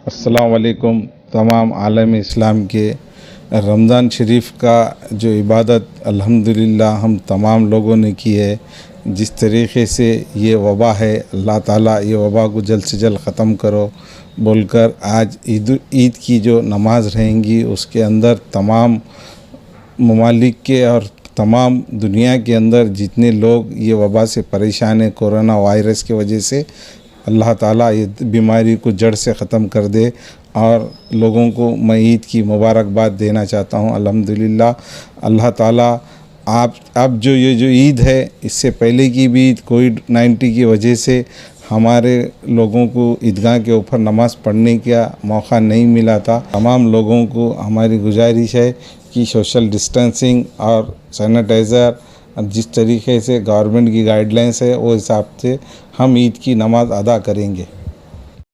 अस्सलाम वालेकुम। तमाम आलम इस्लाम के रमज़ान शरीफ का जो इबादत अल्हम्दुलिल्लाह हम तमाम लोगों ने की है। जिस तरीक़े से ये वबा है, अल्लाह ताला ये वबा को जल्द से जल्द ख़त्म करो बोलकर आज ईद की जो नमाज़ रहेंगी उसके अंदर तमाम ममालिक के और तमाम दुनिया के अंदर जितने लोग ये वबा से परेशान हैं कोरोना वायरस की वजह से, अल्लाह ताला ये बीमारी को जड़ से ख़त्म कर दे। और लोगों को मैं ईद की मुबारकबाद देना चाहता हूँ। अल्हम्दुलिल्लाह अल्लाह ताला आप जो ये जो ईद है, इससे पहले की भी ईद कोविड-19 की वजह से हमारे लोगों को ईदगाह के ऊपर नमाज़ पढ़ने का मौका नहीं मिला था। तमाम लोगों को हमारी गुजारिश है कि सोशल डिस्टेंसिंग और सैनिटाइज़र जिस तरीके से गवर्नमेंट की गाइडलाइंस है वो हिसाब से हम ईद की नमाज़ अदा करेंगे।